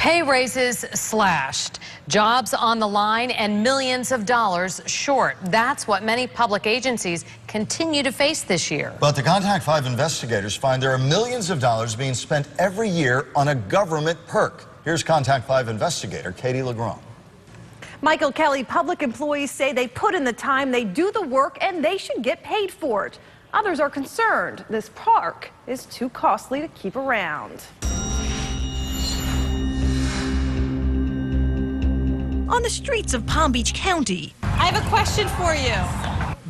Pay raises slashed, jobs on the line, and millions of dollars short. That's what many public agencies continue to face this year. But the Contact 5 investigators find there are millions of dollars being spent every year on a government perk. Here's Contact 5 investigator Katie LeGrand. Michael Kelly, public employees say they put in the time, they do the work, and they should get paid for it. Others are concerned this perk is too costly to keep around. On the streets of Palm Beach County, I have a question for you.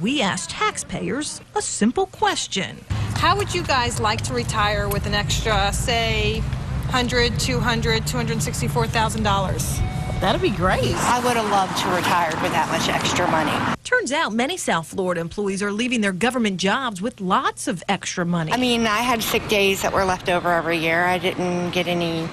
we asked taxpayers a simple question. How would you guys like to retire with an extra, say, $100,000, $200,000, $264,000? That'd be great. I would have loved to retire with that much extra money. Turns out many South Florida employees are leaving their government jobs with lots of extra money. I mean, I had sick days that were left over every year. I didn't get any, you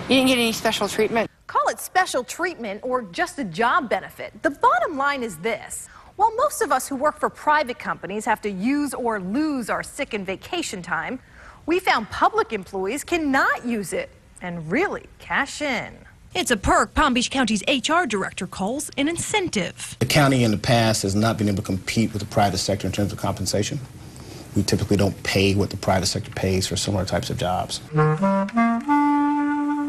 didn't get any special treatment. Call it special treatment or just a job benefit. The bottom line is this. While most of us who work for private companies have to use or lose our sick and vacation time, we found public employees cannot use it and really cash in. It's a perk Palm Beach County's HR director calls an incentive. The county in the past has not been able to compete with the private sector in terms of compensation. We typically don't pay what the private sector pays for similar types of jobs.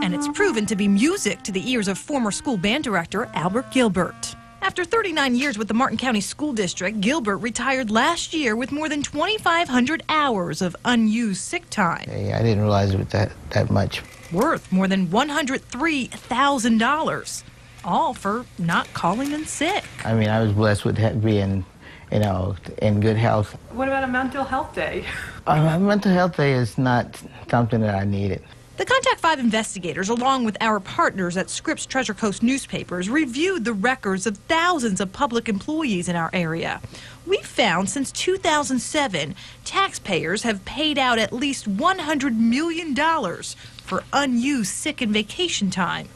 And it's proven to be music to the ears of former school band director Albert Gilbert. After 39 years with the Martin County School District, Gilbert retired last year with more than 2,500 hours of unused sick time. I didn't realize it was that much. Worth more than $103,000, all for not calling in sick. I mean, I was blessed with being, in good health. What about a mental health day? A mental health day is not something that I needed. The Contact 5 investigators, along with our partners at Scripps Treasure Coast newspapers, reviewed the records of thousands of public employees in our area. We found since 2007, taxpayers have paid out at least $100 million for unused sick and vacation time.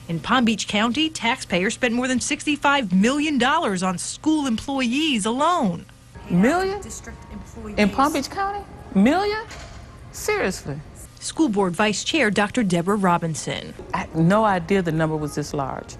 In Palm Beach County, taxpayers spent more than $65 million on school employees alone. Million? In Palm Beach County? Million? Seriously? School Board Vice Chair Dr. Deborah Robinson. I had no idea the number was this large.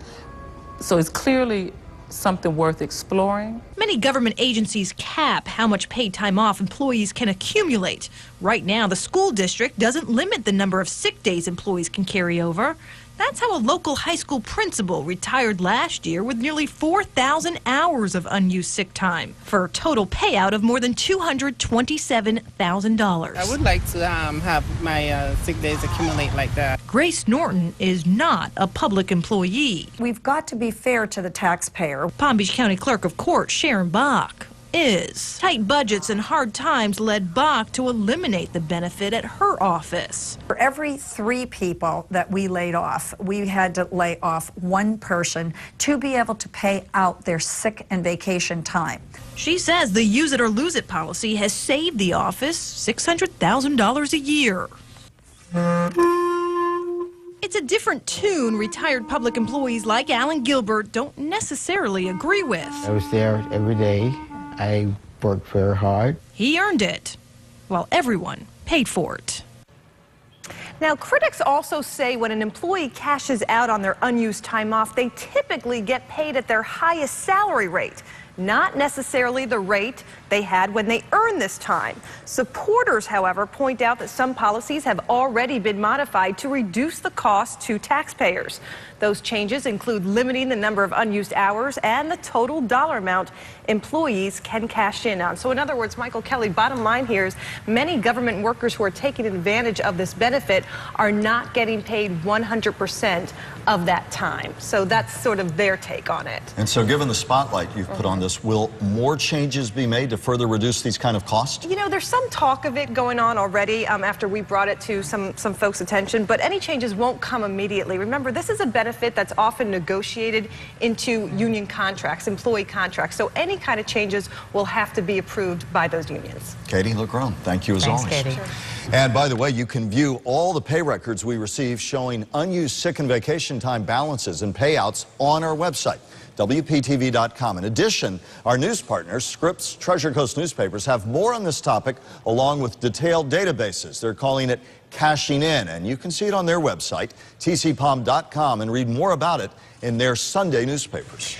So it's clearly something worth exploring. Many government agencies cap how much paid time off employees can accumulate. Right now, the school district doesn't limit the number of sick days employees can carry over. That's how a local high school principal retired last year with nearly 4,000 hours of unused sick time for a total payout of more than $227,000. I would like to have my sick days accumulate like that. Grace Norton is not a public employee. We've got to be fair to the taxpayer. Palm Beach County Clerk of Court Sharon Bach is. Tight budgets and hard times led Bach to eliminate the benefit at her office. For every 3 people that we laid off, we had to lay off 1 person to be able to pay out their sick and vacation time. She says the use it or lose it policy has saved the office $600,000 a year. It's a different tune retired public employees like Alan Gilbert don't necessarily agree with. I was there every day. I worked very hard. He earned it, while everyone paid for it. Now, critics also say when an employee cashes out on their unused time off, they typically get paid at their highest salary rate, not necessarily the rate they had when they earned this time. Supporters, however, point out that some policies have already been modified to reduce the cost to taxpayers. Those changes include limiting the number of unused hours and the total dollar amount employees can cash in on. So in other words, Michael Kelly, bottom line here is many government workers who are taking advantage of this benefit are not getting paid 100% of that time. So that's sort of their take on it. And so given the spotlight you've put on this, will more changes be made to further reduce these kind of costs? You know, there's some talk of it going on already after we brought it to some folks' attention, but any changes won't come immediately. Remember, this is a benefit that's often negotiated into union contracts, employee contracts. So any kind of changes will have to be approved by those unions. Katie LeGrand, thank you as Thanks, always. Katie. Sure. And by the way, you can view all the pay records we receive showing unused sick and vacation time balances and payouts on our website, WPTV.com. In addition, our news partners, Scripps Treasure Coast newspapers, have more on this topic along with detailed databases. They're calling it Cashing In, and you can see it on their website, tcpom.com, and read more about it in their Sunday newspapers.